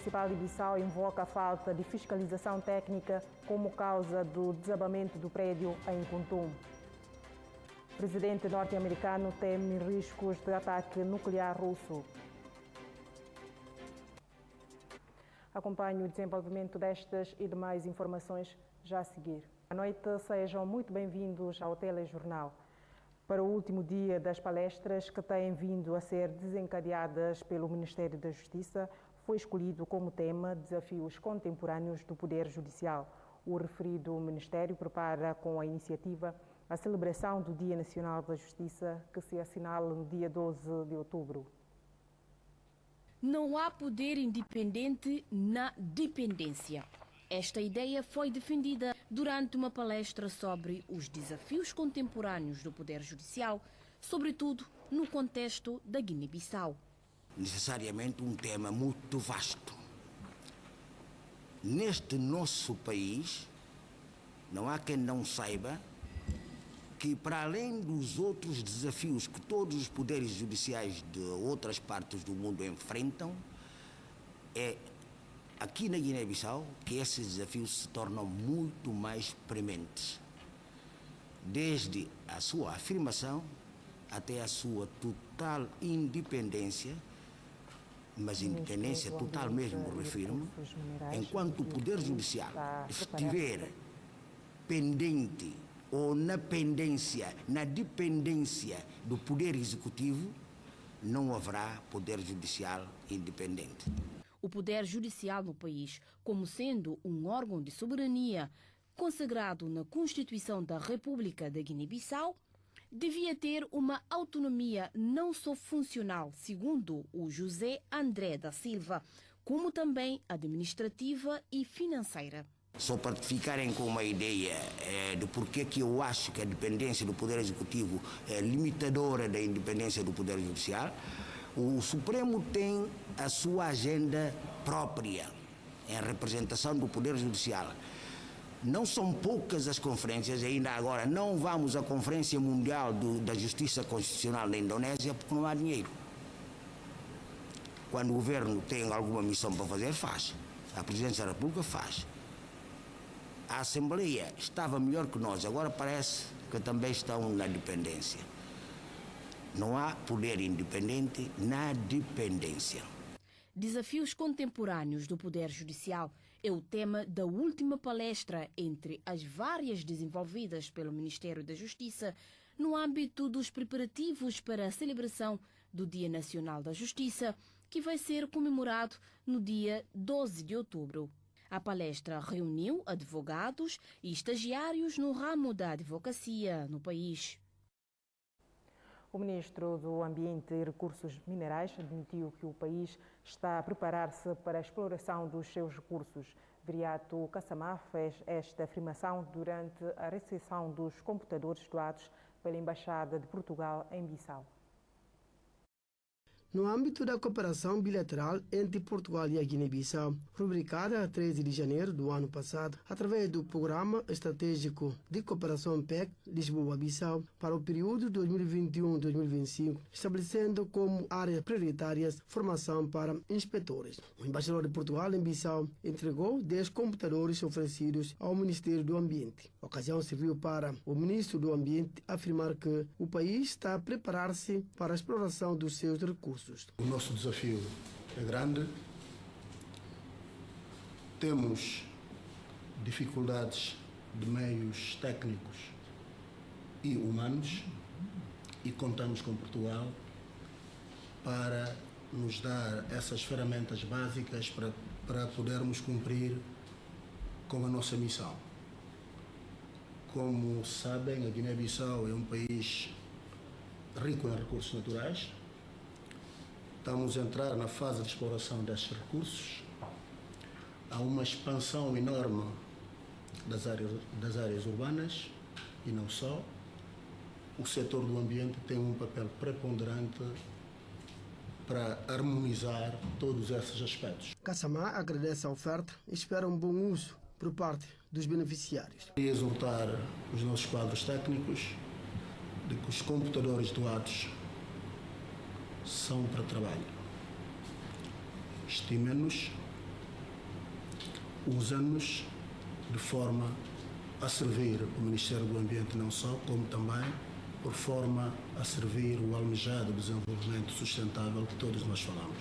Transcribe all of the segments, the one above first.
Municipal de Bissau invoca a falta de fiscalização técnica como causa do desabamento do prédio em Kuntum. O presidente norte-americano teme riscos de ataque nuclear russo. Acompanhe o desenvolvimento destas e demais informações já a seguir. Boa noite, sejam muito bem-vindos ao Telejornal. Para o último dia das palestras que têm vindo a ser desencadeadas pelo Ministério da Justiça, foi escolhido como tema Desafios Contemporâneos do Poder Judicial. O referido Ministério prepara com a iniciativa a celebração do Dia Nacional da Justiça, que se assinala no dia 12 de outubro. Não há poder independente na dependência. Esta ideia foi defendida durante uma palestra sobre os desafios contemporâneos do Poder Judicial, sobretudo no contexto da Guiné-Bissau. Necessariamente um tema muito vasto. Neste nosso país, não há quem não saiba que, para além dos outros desafios que todos os poderes judiciais de outras partes do mundo enfrentam, é aqui na Guiné-Bissau que esses desafios se tornam muito mais prementes, desde a sua afirmação até a sua total independência, mas independência total mesmo, refiro-me, enquanto o Poder Judicial estiver pendente ou na dependência do Poder Executivo, não haverá Poder Judicial independente. O Poder Judicial no país, como sendo um órgão de soberania consagrado na Constituição da República da Guiné-Bissau, devia ter uma autonomia não só funcional, segundo o José André da Silva, como também administrativa e financeira. Só para ficarem com uma ideia de porquê que eu acho que a dependência do Poder Executivo é limitadora da independência do Poder Judicial, o Supremo tem a sua agenda própria em representação do Poder Judicial. Não são poucas as conferências, ainda agora não vamos à Conferência Mundial da Justiça Constitucional na Indonésia porque não há dinheiro. Quando o governo tem alguma missão para fazer, faz. A Presidência da República faz. A Assembleia estava melhor que nós, agora parece que também estão na dependência. Não há poder independente na dependência. Desafios contemporâneos do Poder Judicial é o tema da última palestra entre as várias desenvolvidas pelo Ministério da Justiça no âmbito dos preparativos para a celebração do Dia Nacional da Justiça, que vai ser comemorado no dia 12 de outubro. A palestra reuniu advogados e estagiários no ramo da advocacia no país. O ministro do Ambiente e Recursos Minerais admitiu que o país está a preparar-se para a exploração dos seus recursos. Viriato Kassamá fez esta afirmação durante a recepção dos computadores doados pela Embaixada de Portugal em Bissau. No âmbito da cooperação bilateral entre Portugal e a Guiné-Bissau, rubricada a 13 de janeiro do ano passado, através do Programa Estratégico de Cooperação PEC Lisboa-Bissau para o período 2021-2025, estabelecendo como áreas prioritárias formação para inspetores. O embaixador de Portugal em Bissau entregou 10 computadores oferecidos ao Ministério do Ambiente. A ocasião serviu para o ministro do Ambiente afirmar que o país está a preparar-se para a exploração dos seus recursos. O nosso desafio é grande, temos dificuldades de meios técnicos e humanos e contamos com Portugal para nos dar essas ferramentas básicas para podermos cumprir com a nossa missão. Como sabem, a Guiné-Bissau é um país rico em recursos naturais. Estamos a entrar na fase de exploração destes recursos. Há uma expansão enorme das áreas urbanas e não só. O setor do ambiente tem um papel preponderante para harmonizar todos esses aspectos. Kassamá agradece a oferta e espera um bom uso por parte dos beneficiários. E exortar os nossos quadros técnicos de que os computadores doados são para trabalho. Estimem-nos usa-nos de forma a servir o Ministério do Ambiente não só, como também por forma a servir o almejado desenvolvimento sustentável que todos nós falamos.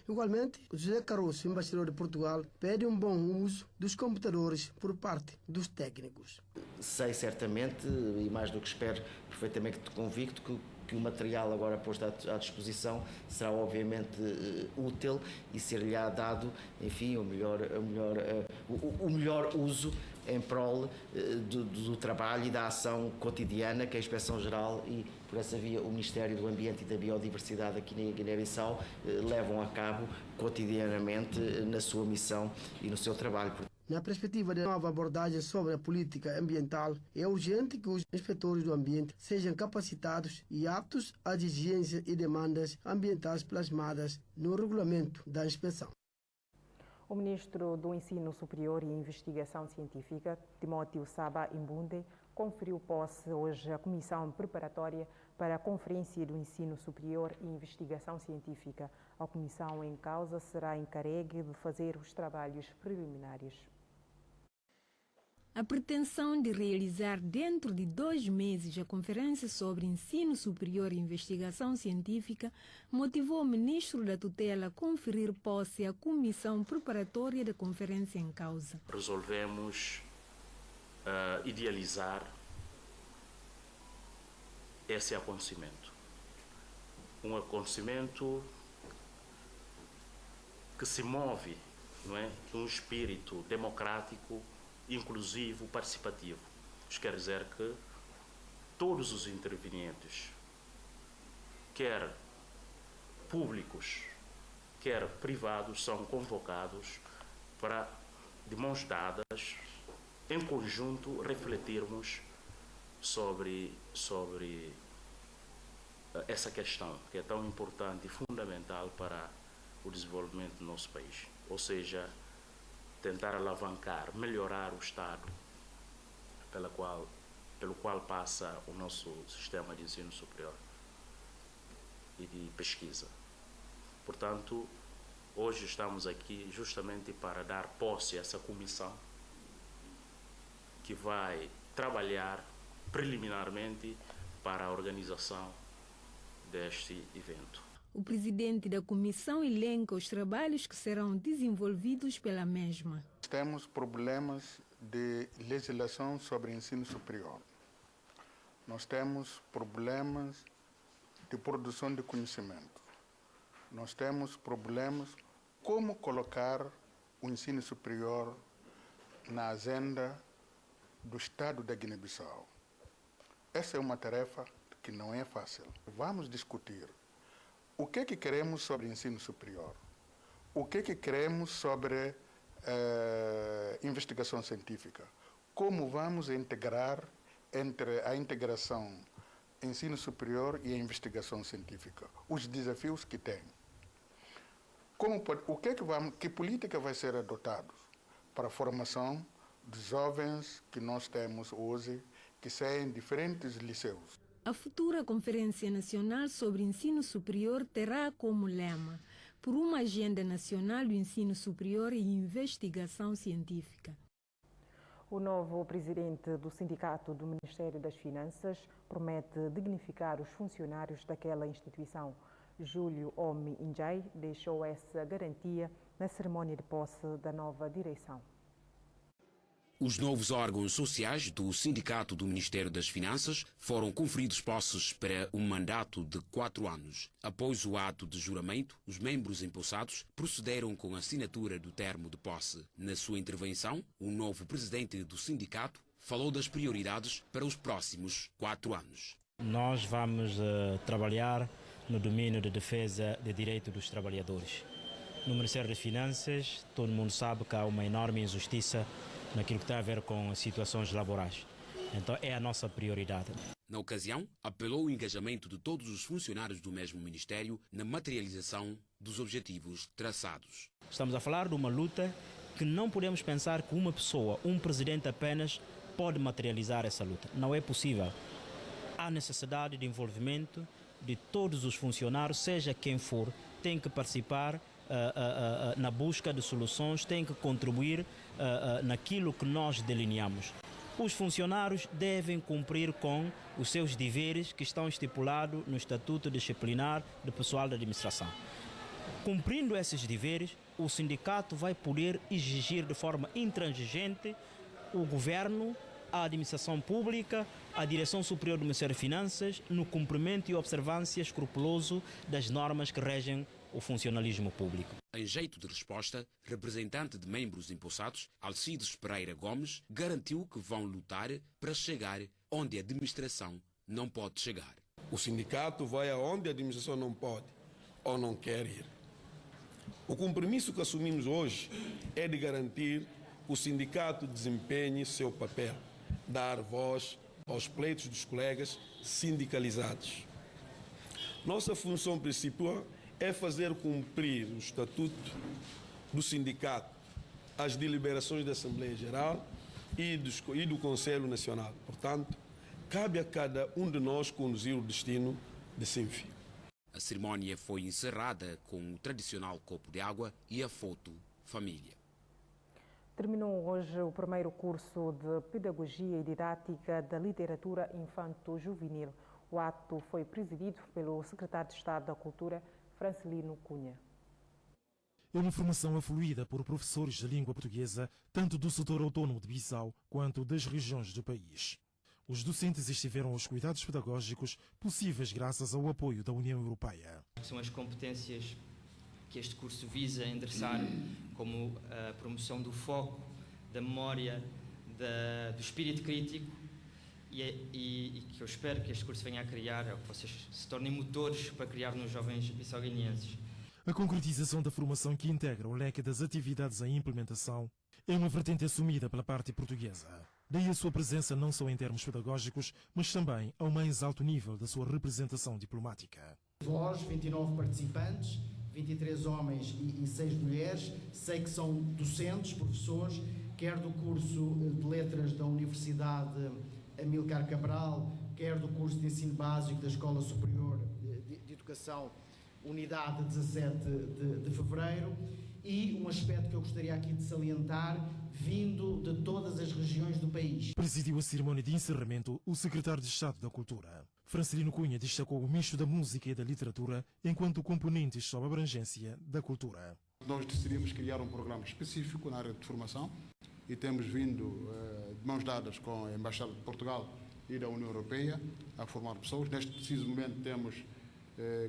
Igualmente, José Caroço, embaixador de Portugal, pede um bom uso dos computadores por parte dos técnicos. Sei certamente, e mais do que espero, perfeitamente convicto que o material agora posto à disposição será obviamente útil e ser-lhe-á dado, enfim, o melhor uso em prol do trabalho e da ação cotidiana que a Inspeção-Geral e, por essa via, o Ministério do Ambiente e da Biodiversidade aqui na Guiné-Bissau levam a cabo cotidianamente na sua missão e no seu trabalho. Na perspectiva de nova abordagem sobre a política ambiental, é urgente que os inspetores do ambiente sejam capacitados e aptos às exigências e demandas ambientais plasmadas no regulamento da inspeção. O ministro do Ensino Superior e Investigação Científica, Timóteo Saba Imbunde, conferiu posse hoje à Comissão Preparatória para a Conferência do Ensino Superior e Investigação Científica. A comissão em causa será encarregue de fazer os trabalhos preliminares. A pretensão de realizar dentro de 2 meses a Conferência sobre Ensino Superior e Investigação Científica motivou o ministro da tutela a conferir posse à Comissão Preparatória da Conferência em causa. Resolvemos idealizar esse acontecimento. Um acontecimento que se move, não é, de um espírito democrático, inclusivo, participativo. Isto quer dizer que todos os intervenientes, quer públicos, quer privados, são convocados para, de mãos dadas, em conjunto, refletirmos sobre essa questão que é tão importante e fundamental para o desenvolvimento do nosso país. Ou seja, tentar alavancar, melhorar o estado pelo qual passa o nosso sistema de ensino superior e de pesquisa. Portanto, hoje estamos aqui justamente para dar posse a essa comissão que vai trabalhar preliminarmente para a organização deste evento. O presidente da comissão elenca os trabalhos que serão desenvolvidos pela mesma. Temos problemas de legislação sobre ensino superior. Nós temos problemas de produção de conhecimento. Nós temos problemas como colocar o ensino superior na agenda do Estado da Guiné-Bissau. Essa é uma tarefa que não é fácil. Vamos discutir o que queremos sobre ensino superior, o que queremos sobre investigação científica, como vamos integrar entre a integração ensino superior e a investigação científica, os desafios que tem. Que política vai ser adotada para a formação de jovens que nós temos hoje, que saem de diferentes liceus. A futura Conferência Nacional sobre Ensino Superior terá como lema por uma agenda nacional do ensino superior e investigação científica. O novo presidente do Sindicato do Ministério das Finanças promete dignificar os funcionários daquela instituição. Júlio Omi Injai deixou essa garantia na cerimônia de posse da nova direção. Os novos órgãos sociais do Sindicato do Ministério das Finanças foram conferidos posses para um mandato de 4 anos. Após o ato de juramento, os membros empossados procederam com a assinatura do termo de posse. Na sua intervenção, o novo presidente do sindicato falou das prioridades para os próximos 4 anos. Nós vamos trabalhar no domínio de defesa de direitos dos trabalhadores. No Ministério das Finanças, todo mundo sabe que há uma enorme injustiça naquilo que tem a ver com as situações laborais. Então é a nossa prioridade. Na ocasião, apelou o engajamento de todos os funcionários do mesmo Ministério na materialização dos objetivos traçados. Estamos a falar de uma luta que não podemos pensar que uma pessoa, um presidente apenas, pode materializar essa luta. Não é possível. Há necessidade de envolvimento de todos os funcionários, seja quem for, tem que participar na busca de soluções, têm que contribuir naquilo que nós delineamos. Os funcionários devem cumprir com os seus deveres que estão estipulados no Estatuto Disciplinar do Pessoal da Administração. Cumprindo esses deveres, o sindicato vai poder exigir de forma intransigente o governo, a administração pública, a Direção Superior do Ministério de Finanças, no cumprimento e observância escrupuloso das normas que regem o funcionalismo público. Em jeito de resposta, representante de membros empossados, Alcides Pereira Gomes, garantiu que vão lutar para chegar onde a administração não pode chegar. O sindicato vai aonde a administração não pode ou não quer ir. O compromisso que assumimos hoje é de garantir que o sindicato desempenhe seu papel, dar voz aos pleitos dos colegas sindicalizados. Nossa função principal é fazer cumprir o Estatuto do Sindicato, as deliberações da Assembleia Geral e do Conselho Nacional. Portanto, cabe a cada um de nós conduzir o destino de sem fim. A cerimónia foi encerrada com o tradicional copo de água e a foto família. Terminou hoje o primeiro curso de Pedagogia e Didática da Literatura Infanto-Juvenil. O ato foi presidido pelo secretário de Estado da Cultura, Francelino Cunha. É uma formação afluída por professores de língua portuguesa, tanto do setor autónomo de Bissau quanto das regiões do país. Os docentes estiveram aos cuidados pedagógicos possíveis graças ao apoio da União Europeia. São as competências que este curso visa endereçar, como a promoção do foco, da memória, do espírito crítico e que eu espero que este curso venha a criar, que vocês se tornem motores para criar nos jovens bissau-guineenses. A concretização da formação que integra o leque das atividades em implementação é uma vertente assumida pela parte portuguesa. Daí a sua presença não só em termos pedagógicos, mas também ao mais alto nível da sua representação diplomática. Vós, 29 participantes, 23 homens e 6 mulheres, sei que são docentes, professores, quer do curso de Letras da Universidade Amílcar Cabral, quer do curso de Ensino Básico da Escola Superior de Educação, Unidade 17 de Fevereiro, e um aspecto que eu gostaria aqui de salientar, vindo de todas as regiões do país. Presidiu a cerimónia de encerramento o secretário de Estado da Cultura. Francelino Cunha destacou o misto da música e da literatura enquanto componentes sob a abrangência da cultura. Nós decidimos criar um programa específico na área de formação e temos vindo de mãos dadas com a Embaixada de Portugal e da União Europeia a formar pessoas. Neste preciso momento temos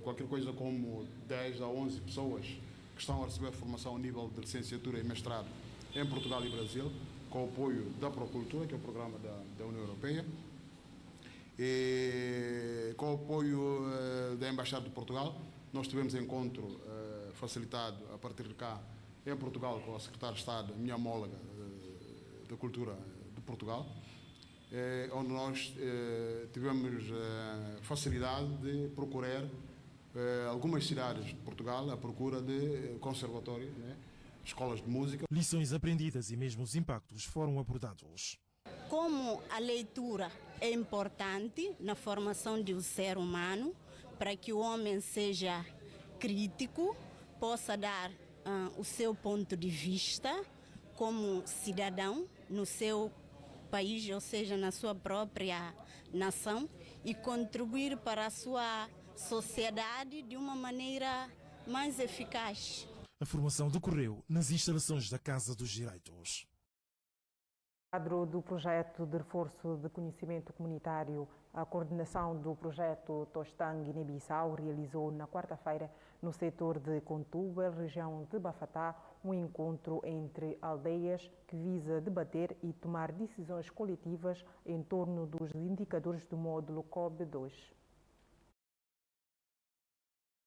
qualquer coisa como 10 a 11 pessoas que estão a receber formação a nível de licenciatura e mestrado em Portugal e Brasil, com o apoio da Procultura, que é o programa da União Europeia, e com o apoio da Embaixada de Portugal. Nós tivemos encontro facilitado a partir de cá em Portugal com a Secretária de Estado, minha homóloga da Cultura de Portugal, onde nós tivemos facilidade de procurar algumas cidades de Portugal à procura de conservatórios, escolas de música. Lições aprendidas e mesmo os impactos foram abordados. Como a leitura é importante na formação de um ser humano, para que o homem seja crítico, possa dar o seu ponto de vista como cidadão no seu país, ou seja, na sua própria nação, e contribuir para a sua sociedade de uma maneira mais eficaz. A formação decorreu nas instalações da Casa dos Direitos. No quadro do projeto de reforço de conhecimento comunitário, a coordenação do projeto Tostang Guiné-Bissau realizou na quarta-feira, no setor de Contúbel, região de Bafatá, um encontro entre aldeias que visa debater e tomar decisões coletivas em torno dos indicadores do módulo COB2.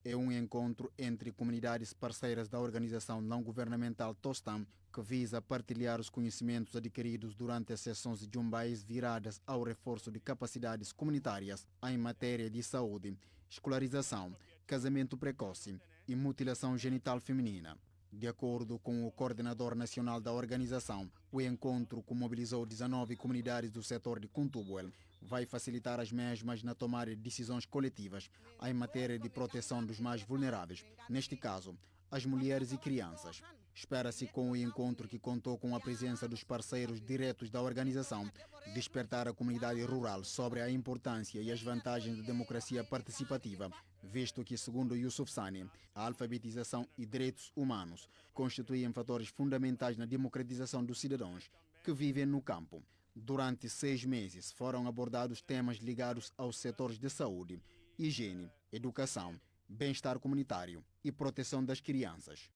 É um encontro entre comunidades parceiras da organização não-governamental Tostam, que visa partilhar os conhecimentos adquiridos durante as sessões de Jumbais viradas ao reforço de capacidades comunitárias em matéria de saúde, escolarização, casamento precoce e mutilação genital feminina. De acordo com o coordenador nacional da organização, o encontro, que mobilizou 19 comunidades do setor de Contúbel, vai facilitar as mesmas na tomada de decisões coletivas em matéria de proteção dos mais vulneráveis, neste caso, as mulheres e crianças. Espera-se, com o encontro que contou com a presença dos parceiros diretos da organização, despertar a comunidade rural sobre a importância e as vantagens da democracia participativa, visto que, segundo Yusuf Sani, a alfabetização e direitos humanos constituem fatores fundamentais na democratização dos cidadãos que vivem no campo. Durante 6 meses foram abordados temas ligados aos setores de saúde, higiene, educação, bem-estar comunitário e proteção das crianças.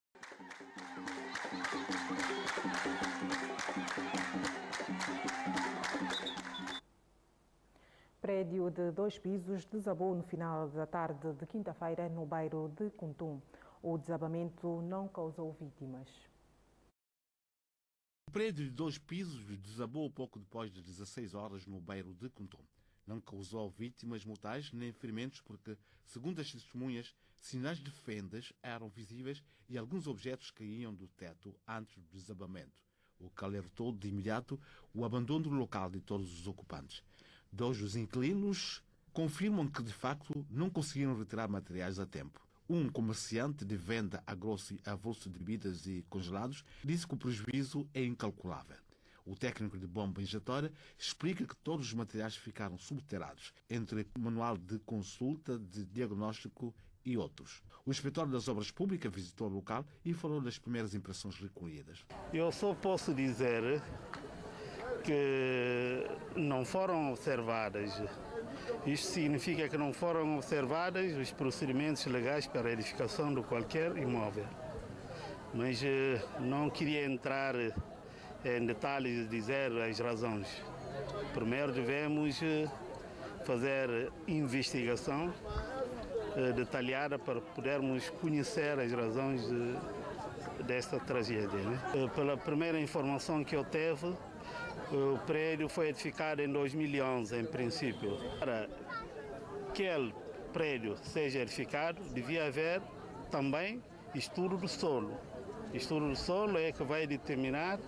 Prédio de 2 pisos desabou no final da tarde de quinta-feira no bairro de Kuntum. O desabamento não causou vítimas. O prédio de 2 pisos desabou pouco depois das 16 horas no bairro de Kuntum. Não causou vítimas mortais nem ferimentos porque, segundo as testemunhas, sinais de fendas eram visíveis e alguns objetos caíam do teto antes do desabamento, o que alertou de imediato o abandono do local de todos os ocupantes. 2 dos inquilinos confirmam que, de facto, não conseguiram retirar materiais a tempo. Um comerciante de venda a grosso e avulso de bebidas e congelados disse que o prejuízo é incalculável. O técnico de bomba injetória explica que todos os materiais ficaram subterrados, entre manual de consulta, de diagnóstico e outros. O inspetor das obras públicas visitou o local e falou das primeiras impressões recolhidas. Eu só posso dizer que não foram observadas. Isto significa que não foram observadas os procedimentos legais para a edificação de qualquer imóvel. Mas não queria entrar em detalhes, dizer as razões. Primeiro devemos fazer investigação detalhada para podermos conhecer as razões desta tragédia, né? Pela primeira informação que eu tive, o prédio foi edificado em 2011, em princípio. Para que aquele prédio seja edificado, devia haver também estudo do solo. Estudo do solo é que vai determinar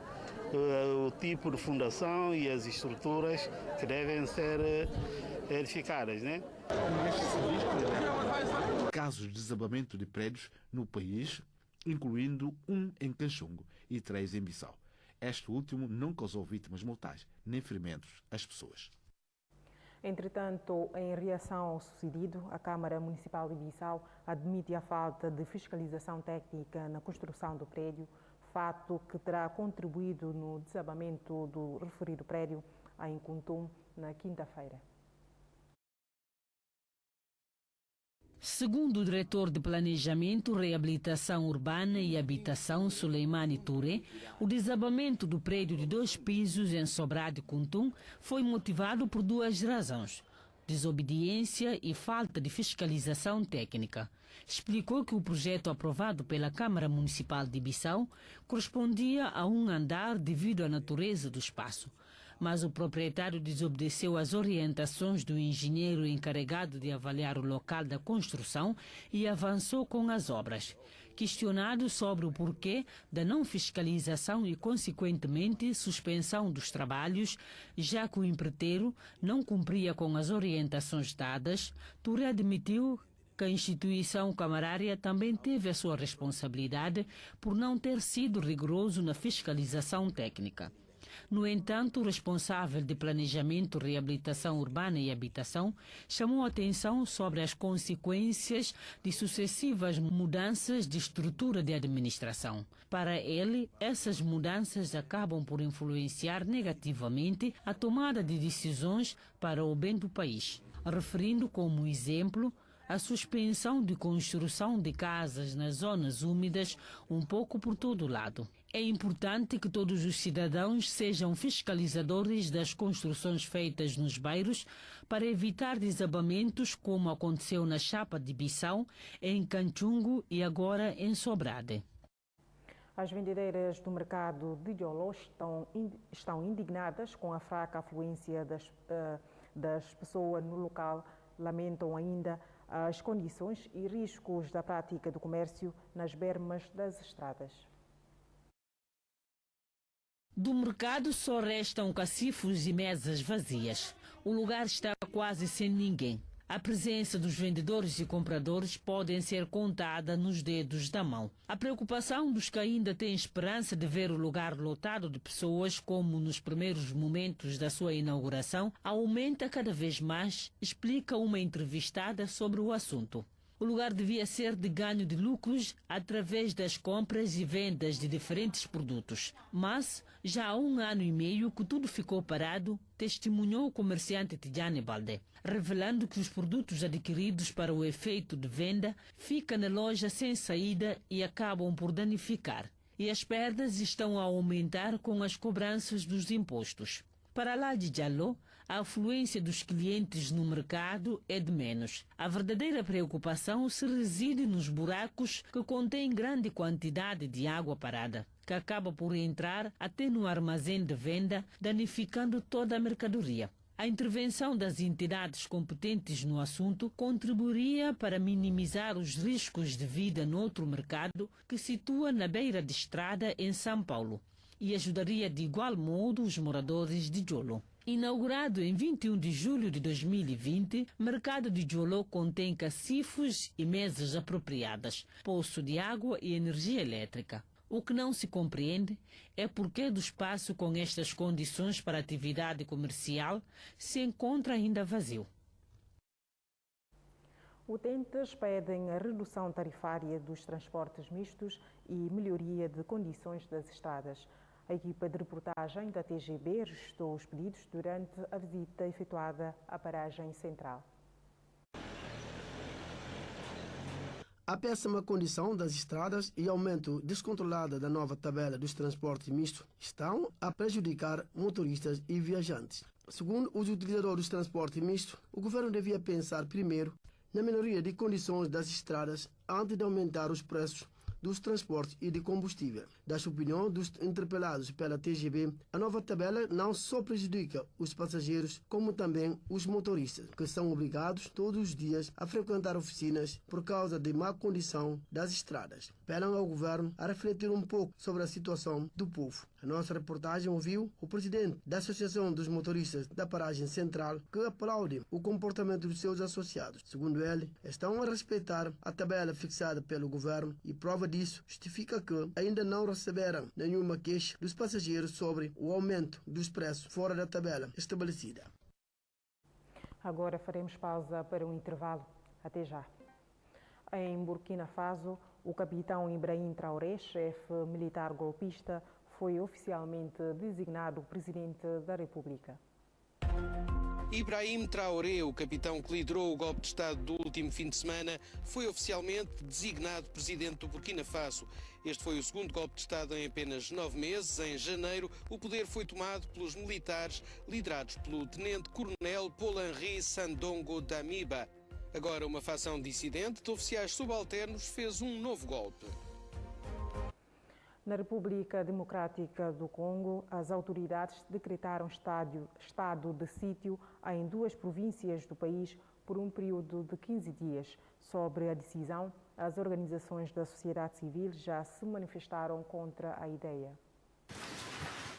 o tipo de fundação e as estruturas que devem ser edificadas, né? Casos de desabamento de prédios no país, incluindo um em Canchungo e 3 em Bissau. Este último não causou vítimas mortais, nem ferimentos às pessoas. Entretanto, em reação ao sucedido, a Câmara Municipal de Bissau admite a falta de fiscalização técnica na construção do prédio, fato que terá contribuído no desabamento do referido prédio em Kuntum na quinta-feira. Segundo o diretor de Planejamento, Reabilitação Urbana e Habitação, Suleimani Touré, o desabamento do prédio de 2 pisos em Sobrado e Kuntum foi motivado por 2 razões: desobediência e falta de fiscalização técnica. Explicou que o projeto aprovado pela Câmara Municipal de Bissau correspondia a um andar devido à natureza do espaço, mas o proprietário desobedeceu às orientações do engenheiro encarregado de avaliar o local da construção e avançou com as obras. Questionado sobre o porquê da não fiscalização e, consequentemente, suspensão dos trabalhos, já que o empreiteiro não cumpria com as orientações dadas, Touré admitiu que a instituição camarária também teve a sua responsabilidade por não ter sido rigoroso na fiscalização técnica. No entanto, o responsável de Planejamento, Reabilitação Urbana e Habitação chamou a atenção sobre as consequências de sucessivas mudanças de estrutura de administração. Para ele, essas mudanças acabam por influenciar negativamente a tomada de decisões para o bem do país, referindo como exemplo a suspensão de construção de casas nas zonas úmidas um pouco por todo o lado. É importante que todos os cidadãos sejam fiscalizadores das construções feitas nos bairros para evitar desabamentos como aconteceu na Chapa de Bissau, em Canchungo e agora em Sobrade. As vendedeiras do mercado de Joló estão indignadas com a fraca afluência das pessoas no local. Lamentam ainda as condições e riscos da prática do comércio nas bermas das estradas. Do mercado só restam cacifos e mesas vazias. O lugar está quase sem ninguém. A presença dos vendedores e compradores podem ser contada nos dedos da mão. A preocupação dos que ainda têm esperança de ver o lugar lotado de pessoas, como nos primeiros momentos da sua inauguração, aumenta cada vez mais, explica uma entrevistada sobre o assunto. O lugar devia ser de ganho de lucros através das compras e vendas de diferentes produtos. Mas, já há 1 ano e meio que tudo ficou parado, testemunhou o comerciante Tidjane Balde, revelando que os produtos adquiridos para o efeito de venda ficam na loja sem saída e acabam por danificar. E as perdas estão a aumentar com as cobranças dos impostos. Para lá de Diallo, a afluência dos clientes no mercado é de menos. A verdadeira preocupação se reside nos buracos que contêm grande quantidade de água parada, que acaba por entrar até no armazém de venda, danificando toda a mercadoria. A intervenção das entidades competentes no assunto contribuiria para minimizar os riscos de vida no outro mercado que situa na beira de estrada em São Paulo e ajudaria de igual modo os moradores de Jolo. Inaugurado em 21 de julho de 2020, o mercado de Jolo contém cacifos e mesas apropriadas, poço de água e energia elétrica. O que não se compreende é porque do espaço com estas condições para atividade comercial se encontra ainda vazio. Utentes pedem a redução tarifária dos transportes mistos e melhoria de condições das estradas. A equipa de reportagem da TGB registrou os pedidos durante a visita efetuada à paragem central. A péssima condição das estradas e aumento descontrolado da nova tabela dos transportes mistos estão a prejudicar motoristas e viajantes. Segundo os utilizadores dos transportes mistos, o governo devia pensar primeiro na melhoria de condições das estradas antes de aumentar os preços dos transportes e de combustível. Da opinião dos interpelados pela TGB, a nova tabela não só prejudica os passageiros, como também os motoristas, que são obrigados todos os dias a frequentar oficinas por causa de má condição das estradas. Apelam ao governo a refletir um pouco sobre a situação do povo. A nossa reportagem ouviu o presidente da Associação dos Motoristas da Paragem Central, que aplaude o comportamento dos seus associados. Segundo ele, estão a respeitar a tabela fixada pelo governo e prova disso justifica que ainda não receberam nenhuma queixa dos passageiros sobre o aumento dos preços fora da tabela estabelecida. Agora faremos pausa para um intervalo. Até já. Em Burkina Faso, o capitão Ibrahim Traoré, chefe militar golpista, foi oficialmente designado presidente da República. Ibrahim Traoré, o capitão que liderou o golpe de Estado do último fim de semana, foi oficialmente designado presidente do Burkina Faso. Este foi o segundo golpe de Estado em apenas 9 meses. Em janeiro, o poder foi tomado pelos militares liderados pelo tenente-coronel Paul-Henri Sandongo Damiba. Agora, uma facção dissidente de oficiais subalternos fez um novo golpe. Na República Democrática do Congo, as autoridades decretaram estado de sítio em 2 províncias do país por um período de 15 dias. Sobre a decisão, as organizações da sociedade civil já se manifestaram contra a ideia.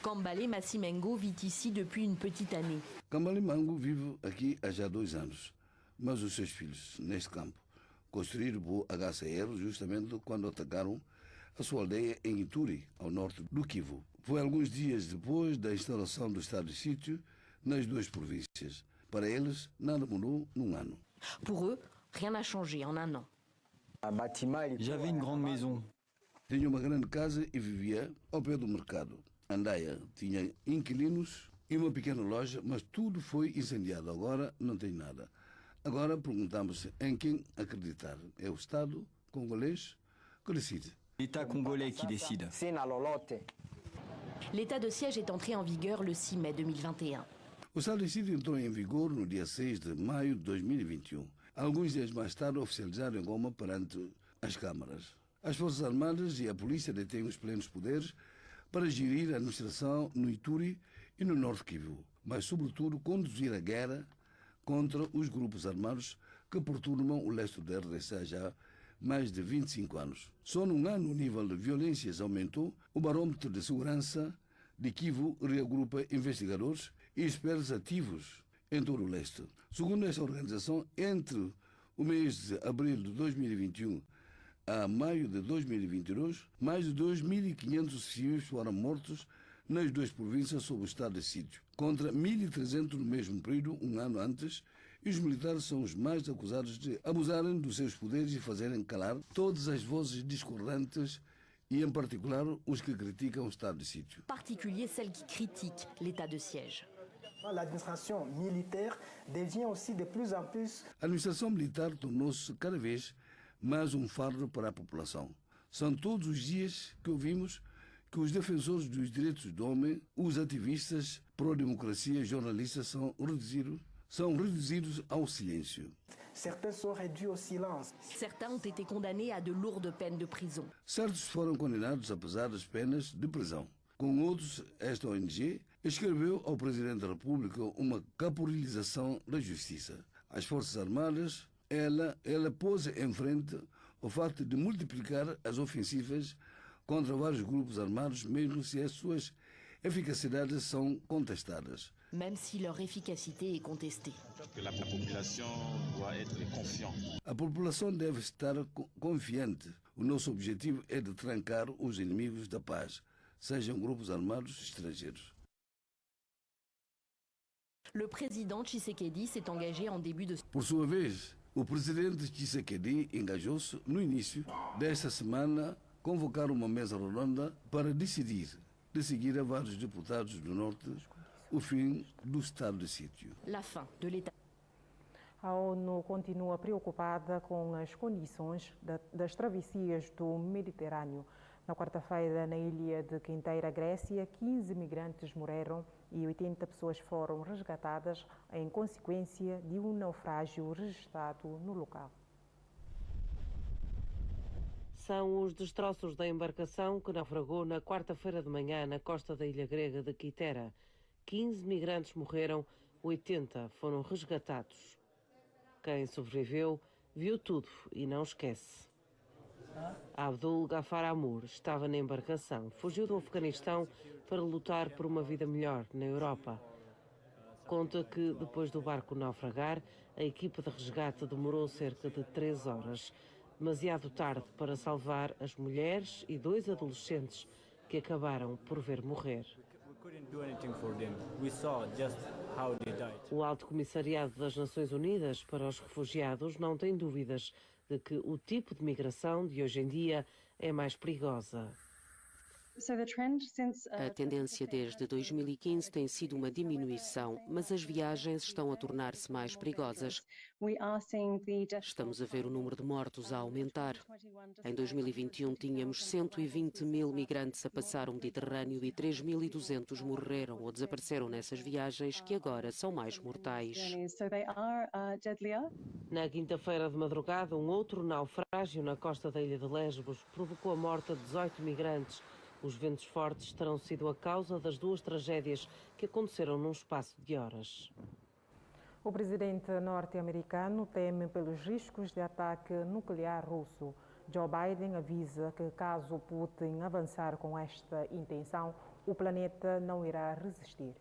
Kambale Massimengo vit ici depuis une petite année. Kambale Mango vive aqui há já 2 anos, mas os seus filhos, neste campo, construíram o HCR justamente quando atacaram a sua aldeia em Ituri, ao norte do Kivu. Foi alguns dias depois da instalação do estado de sítio nas 2 províncias. Para eles, nada mudou num ano. Pour eux, rien n'a changé en un an. J'avais une grande maison. Tinha uma grande casa e vivia ao pé do mercado. Andaia tinha inquilinos e uma pequena loja, mas tudo foi incendiado. Agora não tem nada. Agora perguntamos em quem acreditar. É o Estado congolês que decide. L'État congolais qui décide. L'état de siège est entré en vigueur le 6 mai 2021. O estado de sítio entrou em vigor no dia 6 de maio de 2021. Alguns dias mais tarde, oficializado em Goma perante as câmaras. As Forças Armadas e a polícia detêm os plenos poderes para gerir a administração no Ituri e no Norte Kivu, mas, sobretudo, conduzir a guerra contra os grupos armados que perturbam o leste da RDC há já mais de 25 anos. Só num ano o nível de violências aumentou. O barômetro de segurança de Kivu reagrupa investigadores e expertos ativos em todo o leste. Segundo esta organização, entre o mês de abril de 2021 a maio de 2022, mais de 2.500 civis foram mortos nas duas províncias sob o estado de sítio, contra 1.300 no mesmo período, um ano antes, e os militares são os mais acusados de abusarem dos seus poderes e fazerem calar todas as vozes discordantes e, em particular, os que criticam o estado de sítio. Particulier celle qui critique l'état de siège. L'administration militaire devient aussi de plus en plus... A administração militar tornou-se cada vez mais um fardo para a população. São todos os dias que ouvimos que os defensores dos direitos do homem, os ativistas pró-democracia, jornalistas são reduzidos ao silêncio. Certains sont réduits au silence. Certains ont été condamnés à de lourdes peines de prison. Certos foram condenados a pesadas penas de prisão. Com outros, esta ONG escreveu ao Presidente da República uma capitalização da justiça. As Forças Armadas, ela pôs em frente o facto de multiplicar as ofensivas contra vários grupos armados, mesmo se as suas eficacidades são contestadas. Même si leur efficacité est contestée. A população deve estar confiante. O nosso objetivo é de trancar os inimigos da paz, sejam grupos armados estrangeiros. Le président Tshisekedi s'est engagé en début de... Por sua vez, o presidente Tshisekedi engajou-se no início desta semana convocar uma mesa redonda para decidir, de seguir a vários deputados do Norte, o fim do estado de sítio. La fin de l'état. A ONU continua preocupada com as condições das travessias do Mediterrâneo. Na quarta-feira, na ilha de Quinteira, Grécia, 15 migrantes morreram e 80 pessoas foram resgatadas em consequência de um naufrágio registrado no local. São os destroços da embarcação que naufragou na quarta-feira de manhã na costa da ilha grega de Quitera. 15 migrantes morreram, 80 foram resgatados. Quem sobreviveu viu tudo e não esquece. Abdul Gafar Amur estava na embarcação. Fugiu do Afeganistão para lutar por uma vida melhor na Europa. Conta que, depois do barco naufragar, a equipa de resgate demorou cerca de 3 horas. Demasiado tarde para salvar as mulheres e 2 adolescentes que acabaram por ver morrer. O Alto Comissariado das Nações Unidas para os Refugiados não tem dúvidas de que o tipo de migração de hoje em dia é mais perigosa. A tendência desde 2015 tem sido uma diminuição, mas as viagens estão a tornar-se mais perigosas. Estamos a ver o número de mortos a aumentar. Em 2021 tínhamos 120 mil migrantes a passar o Mediterrâneo e 3.200 morreram ou desapareceram nessas viagens que agora são mais mortais. Na quinta-feira de madrugada, um outro naufrágio na costa da ilha de Lesbos provocou a morte de 18 migrantes. Os ventos fortes terão sido a causa das 2 tragédias que aconteceram num espaço de horas. O presidente norte-americano teme pelos riscos de ataque nuclear russo. Joe Biden avisa que, caso Putin avançar com esta intenção, o planeta não irá resistir.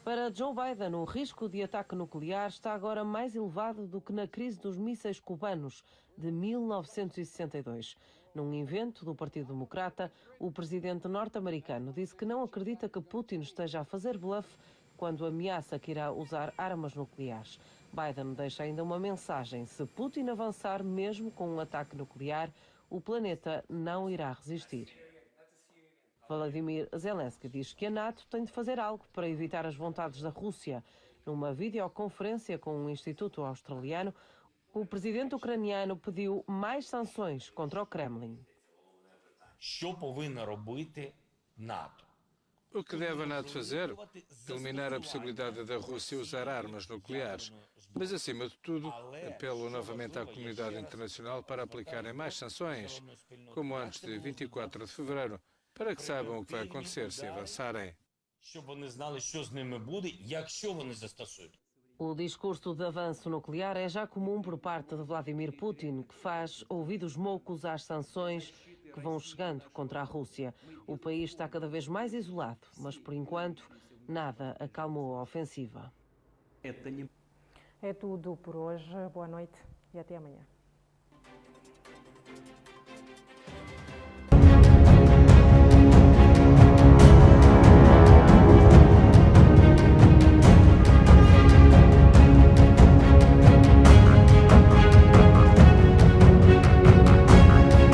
Para Joe Biden, o risco de ataque nuclear está agora mais elevado do que na crise dos mísseis cubanos de 1962. Num evento do Partido Democrata, o presidente norte-americano disse que não acredita que Putin esteja a fazer bluff quando ameaça que irá usar armas nucleares. Biden deixa ainda uma mensagem: se Putin avançar mesmo com um ataque nuclear, o planeta não irá resistir. Vladimir Zelensky diz que a NATO tem de fazer algo para evitar as vontades da Rússia. Numa videoconferência com um instituto australiano, o presidente ucraniano pediu mais sanções contra o Kremlin. O que deve a NATO fazer? Eliminar a possibilidade da Rússia usar armas nucleares. Mas, acima de tudo, apelo novamente à comunidade internacional para aplicarem mais sanções, como antes de 24 de fevereiro, para que saibam o que vai acontecer se avançarem. O discurso de avanço nuclear é já comum por parte de Vladimir Putin, que faz ouvidos moucos às sanções que vão chegando contra a Rússia. O país está cada vez mais isolado, mas por enquanto nada acalmou a ofensiva. É tudo por hoje. Boa noite e até amanhã.